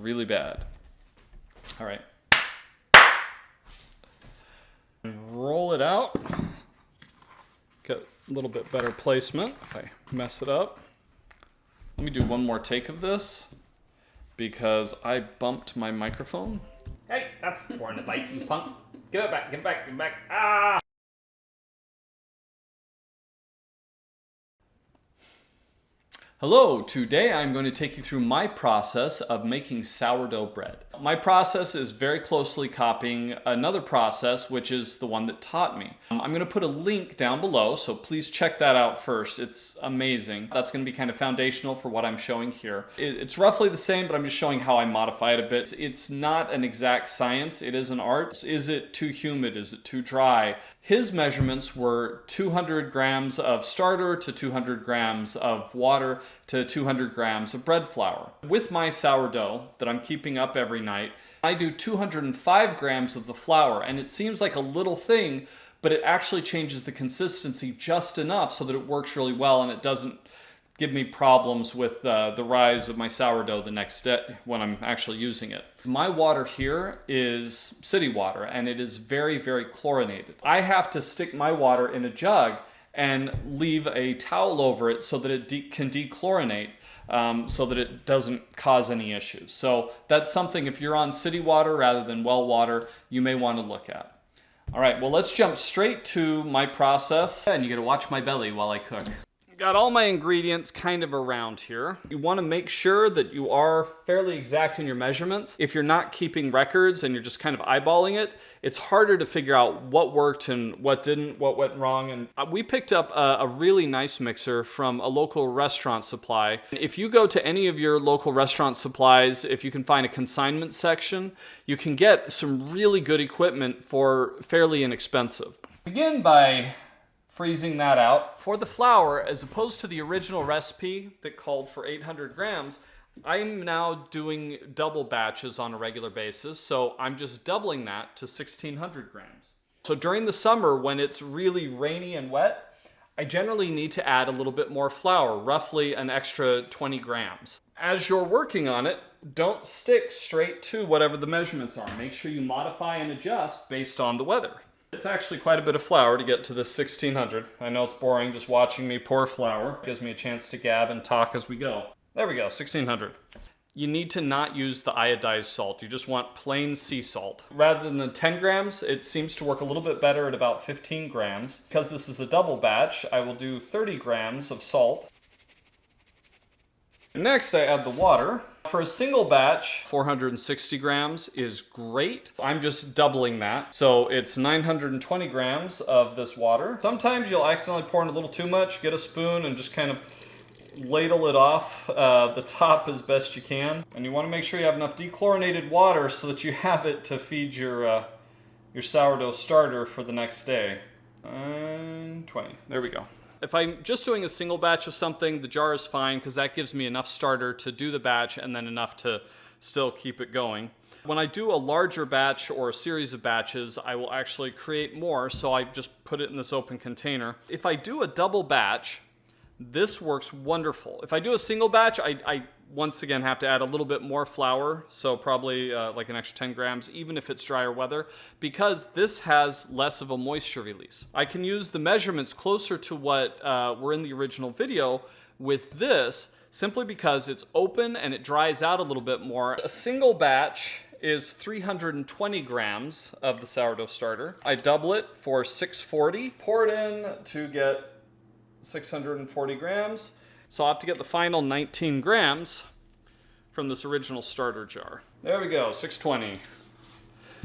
really bad. All right. Roll it out. Get a little bit better placement if I mess it up. Let me do one more take of this because I bumped my microphone. Hey, that's pouring the bite, you punk. Give it back, give it back, give it back. Ah! Hello, today I'm going to take you through my process of making sourdough bread. My process is very closely copying another process, which is the one that taught me. I'm going to put a link down below, so please check that out first. It's amazing. That's going to be kind of foundational for what I'm showing here. It's roughly the same, but I'm just showing how I modify it a bit. It's not an exact science, it is an art. Is it too humid? Is it too dry? His measurements were 200 grams of starter to 200 grams of water to 200 grams of bread flour. With my sourdough that I'm keeping up every night, I do 205 grams of the flour, and it seems like a little thing, but it actually changes the consistency just enough so that it works really well and it doesn't give me problems with the rise of my sourdough the next day when I'm actually using it. My water here is city water, and it is very, very chlorinated. I have to stick my water in a jug and leave a towel over it so that it can dechlorinate, so that it doesn't cause any issues. So that's something, if you're on city water rather than well water, you may want to look at. All right, well, let's jump straight to my process. And you gotta watch my belly while I cook. Got all my ingredients kind of around here. You want to make sure that you are fairly exact in your measurements. If you're not keeping records and you're just kind of eyeballing it, it's harder to figure out what worked and what didn't, what went wrong. And we picked up a really nice mixer from a local restaurant supply. If you go to any of your local restaurant supplies, if you can find a consignment section, you can get some really good equipment for fairly inexpensive. Begin by freezing that out. For the flour, as opposed to the original recipe that called for 800 grams, I'm now doing double batches on a regular basis, so I'm just doubling that to 1600 grams. So during the summer, when it's really rainy and wet, I generally need to add a little bit more flour, roughly an extra 20 grams. As you're working on it, don't stick straight to whatever the measurements are. Make sure you modify and adjust based on the weather. It's actually quite a bit of flour to get to this 1600. I know it's boring just watching me pour flour. It gives me a chance to gab and talk as we go. There we go, 1600. You need to not use the iodized salt. You just want plain sea salt. Rather than the 10 grams, it seems to work a little bit better at about 15 grams. Because this is a double batch, I will do 30 grams of salt. Next, I add the water. For a single batch, 460 grams is great. I'm just doubling that. So it's 920 grams of this water. Sometimes you'll accidentally pour in a little too much. Get a spoon and just kind of ladle it off the top as best you can. And you want to make sure you have enough dechlorinated water so that you have it to feed your sourdough starter for the next day. 20. There we go. If I'm just doing a single batch of something, the jar is fine because that gives me enough starter to do the batch and then enough to still keep it going. When I do a larger batch or a series of batches, I will actually create more, so I just put it in this open container. If I do a double batch, this works wonderful. If I do a single batch, I once again have to add a little bit more flour, so probably like an extra 10 grams, even if it's drier weather, because this has less of a moisture release. I can use the measurements closer to what were in the original video with this, simply because it's open and it dries out a little bit more. A single batch is 320 grams of the sourdough starter. I double it for 640, pour it in to get 640 grams. So I'll have to get the final 19 grams from this original starter jar. There we go, 620.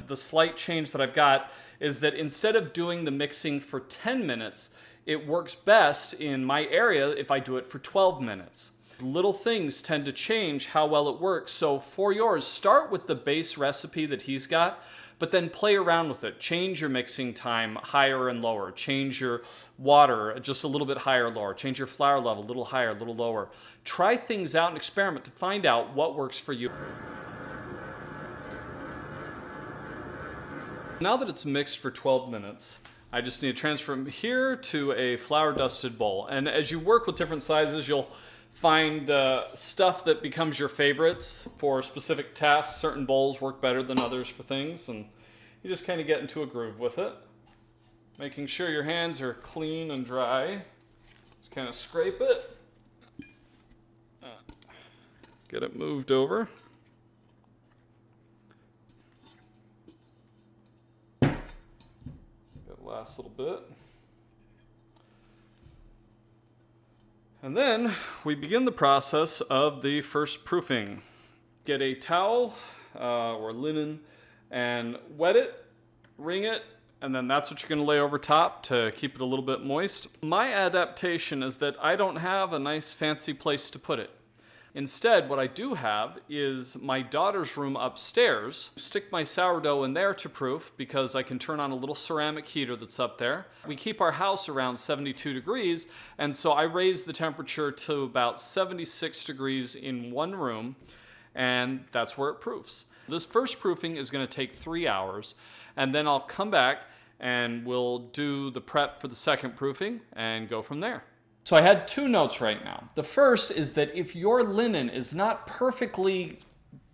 The slight change that I've got is that instead of doing the mixing for 10 minutes, it works best in my area if I do it for 12 minutes. Little things tend to change how well it works. So for yours, start with the base recipe that he's got, but then play around with it. Change your mixing time higher and lower. Change your water just a little bit higher or lower. Change your flour level a little higher, a little lower. Try things out and experiment to find out what works for you. Now that it's mixed for 12 minutes, I just need to transfer from here to a flour dusted bowl. And as you work with different sizes, you'll find stuff that becomes your favorites for specific tasks. Certain bowls work better than others for things, and you just kind of get into a groove with it. Making sure your hands are clean and dry. Just kind of scrape it. Get it moved over. Get the last little bit. And then we begin the process of the first proofing. Get a towel or linen and wet it, wring it, and then that's what you're going to lay over top to keep it a little bit moist. My adaptation is that I don't have a nice fancy place to put it. Instead, what I do have is my daughter's room upstairs. Stick my sourdough in there to proof because I can turn on a little ceramic heater that's up there. We keep our house around 72 degrees, and so I raise the temperature to about 76 degrees in one room, and that's where it proofs. This first proofing is going to take 3 hours, and then I'll come back and we'll do the prep for the second proofing and go from there. So I had 2 notes right now. The first is that if your linen is not perfectly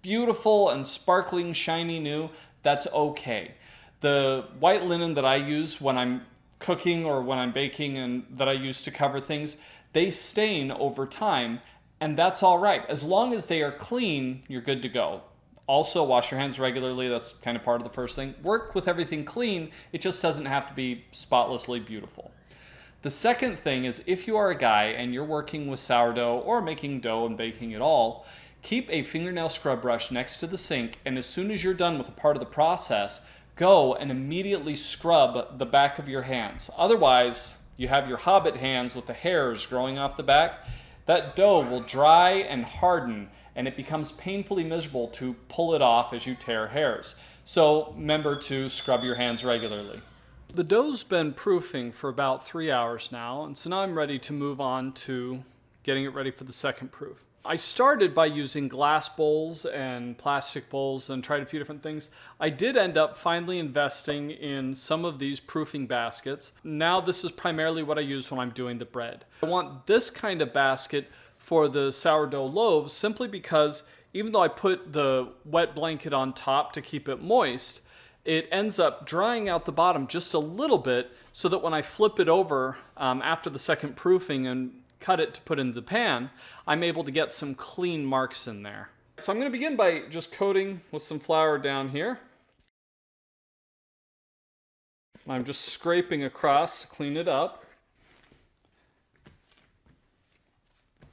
beautiful and sparkling, shiny new, that's okay. The white linen that I use when I'm cooking or when I'm baking and that I use to cover things, they stain over time, and that's all right. As long as they are clean, you're good to go. Also, wash your hands regularly. That's kind of part of the first thing. Work with everything clean. It just doesn't have to be spotlessly beautiful. The second thing is if you are a guy and you're working with sourdough or making dough and baking at all, keep a fingernail scrub brush next to the sink, and as soon as you're done with a part of the process, go and immediately scrub the back of your hands. Otherwise, you have your hobbit hands with the hairs growing off the back. That dough will dry and harden, and it becomes painfully miserable to pull it off as you tear hairs. So remember to scrub your hands regularly. The dough's been proofing for about 3 hours now, and so now I'm ready to move on to getting it ready for the second proof. I started by using glass bowls and plastic bowls and tried a few different things. I did end up finally investing in some of these proofing baskets. Now this is primarily what I use when I'm doing the bread. I want this kind of basket for the sourdough loaves simply because even though I put the wet blanket on top to keep it moist, it ends up drying out the bottom just a little bit so that when I flip it over after the second proofing and cut it to put in the pan, I'm able to get some clean marks in there. So I'm going to begin by just coating with some flour down here. I'm just scraping across to clean it up.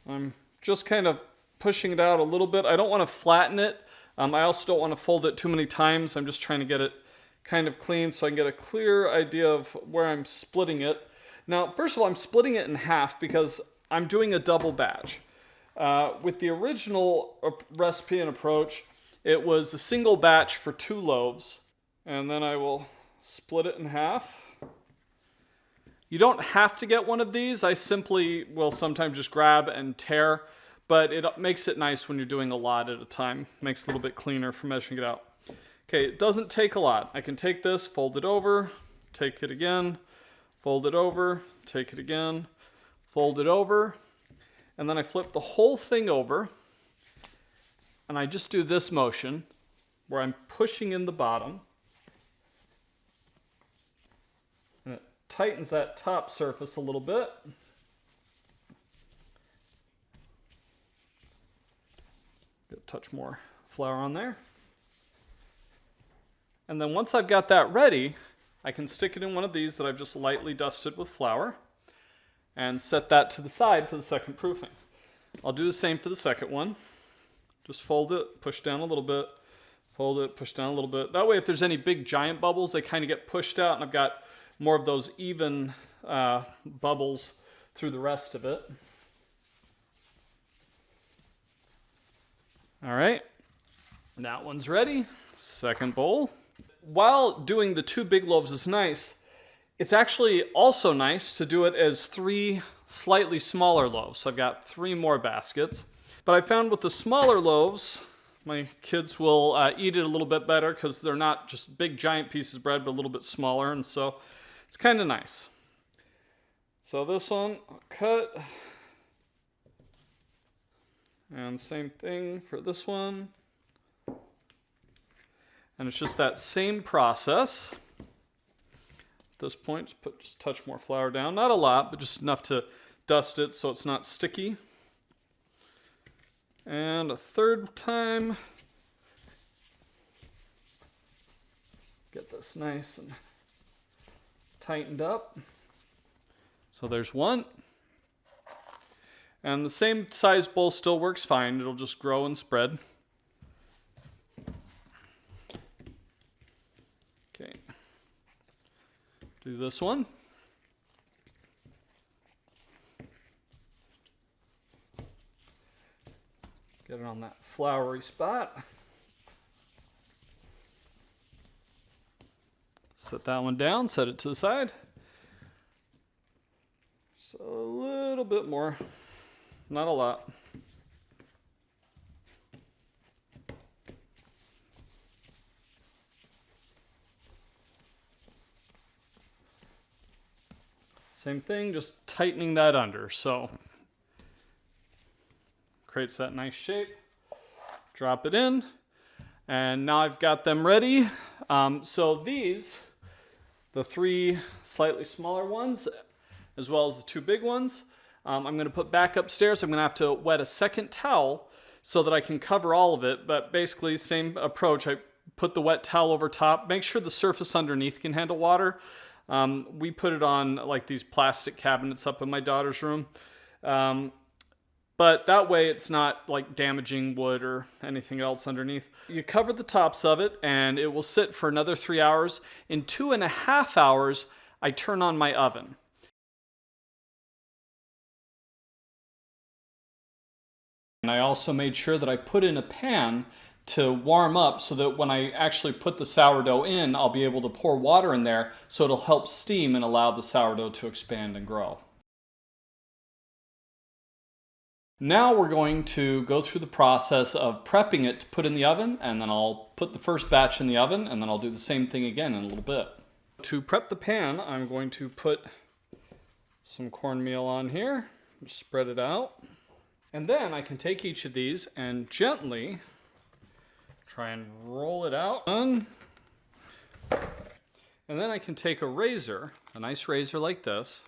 I'm just kind of pushing it out a little bit. I don't want to flatten it. I also don't want to fold it too many times. I'm just trying to get it kind of clean so I can get a clear idea of where I'm splitting it. Now, first of all, I'm splitting it in half because I'm doing a double batch. With the original recipe and approach, it was a single batch for 2 loaves, and then I will split it in half. You don't have to get one of these. I simply will sometimes just grab and tear, but it makes it nice when you're doing a lot at a time. Makes it a little bit cleaner for measuring it out. Okay, it doesn't take a lot. I can take this, fold it over, take it again, fold it over, take it again, fold it over, and then I flip the whole thing over, and I just do this motion where I'm pushing in the bottom, and it tightens that top surface a little bit. Get a touch more flour on there. And then once I've got that ready, I can stick it in one of these that I've just lightly dusted with flour and set that to the side for the second proofing. I'll do the same for the second one. Just fold it, push down a little bit, fold it, push down a little bit. That way if there's any big giant bubbles, they kind of get pushed out, and I've got more of those even bubbles through the rest of it. All right, that one's ready. Second bowl. While doing the 2 big loaves is nice, it's actually also nice to do it as 3 slightly smaller loaves. So I've got 3 more baskets. But I found with the smaller loaves, my kids will eat it a little bit better because they're not just big giant pieces of bread, but a little bit smaller, and so it's kind of nice. So this one, I'll cut. And same thing for this one. And it's just that same process. At this point, just a touch more flour down. Not a lot, but just enough to dust it so it's not sticky. And a third time. Get this nice and tightened up. So there's one. And the same size bowl still works fine. It'll just grow and spread. Okay. Do this one. Get it on that floury spot. Set that one down, set it to the side. So a little bit more, not a lot. Same thing, just tightening that under. So creates that nice shape. Drop it in. And now I've got them ready. So these, the 3 slightly smaller ones, as well as the 2 big ones, I'm going to put back upstairs. I'm going to have to wet a second towel so that I can cover all of it. But basically, same approach. I put the wet towel over top. Make sure the surface underneath can handle water. We put it on like these plastic cabinets up in my daughter's room. But that way it's not like damaging wood or anything else underneath. You cover the tops of it and it will sit for another 3 hours. In 2.5 hours, I turn on my oven. And I also made sure that I put in a pan to warm up so that when I actually put the sourdough in, I'll be able to pour water in there so it'll help steam and allow the sourdough to expand and grow. Now we're going to go through the process of prepping it to put in the oven, and then I'll put the first batch in the oven, and then I'll do the same thing again in a little bit. To prep the pan, I'm going to put some cornmeal on here, just spread it out. And then I can take each of these and gently try and roll it out. And then I can take a razor, a nice razor like this,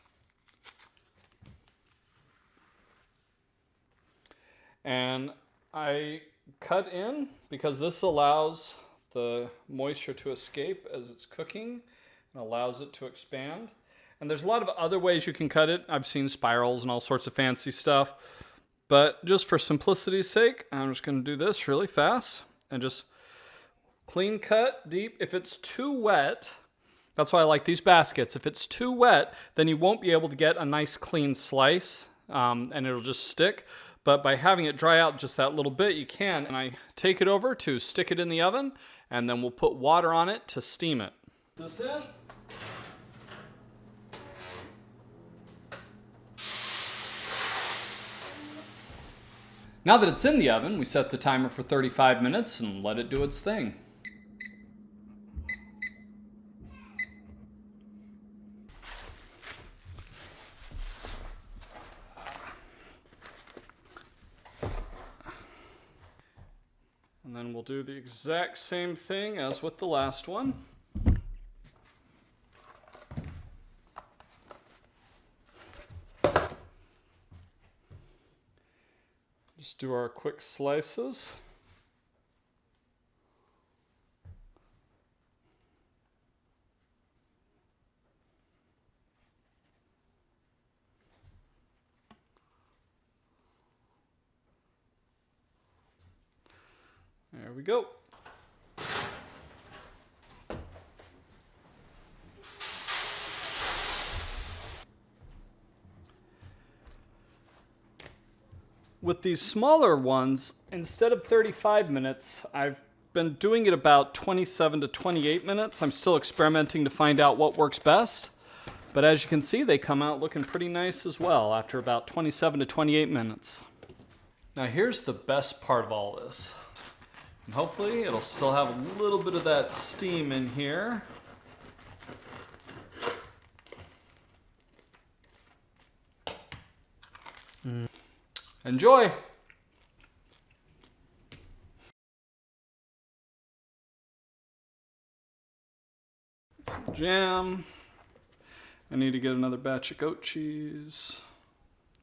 and I cut in because this allows the moisture to escape as it's cooking and allows it to expand. And there's a lot of other ways you can cut it. I've seen spirals and all sorts of fancy stuff. But just for simplicity's sake, I'm just going to do this really fast and just clean cut deep. If it's too wet, that's why I like these baskets. If it's too wet, then you won't be able to get a nice clean slice and it'll just stick. But by having it dry out just that little bit, you can. And I take it over to stick it in the oven, and then we'll put water on it to steam it. Is this in? Now that it's in the oven, we set the timer for 35 minutes and let it do its thing. And then we'll do the exact same thing as with the last one. Just do our quick slices. There we go. With these smaller ones, instead of 35 minutes, I've been doing it about 27 to 28 minutes. I'm still experimenting to find out what works best. But as you can see, they come out looking pretty nice as well after about 27 to 28 minutes. Now here's the best part of all this. And hopefully it'll still have a little bit of that steam in here. Enjoy! Some jam. I need to get another batch of goat cheese.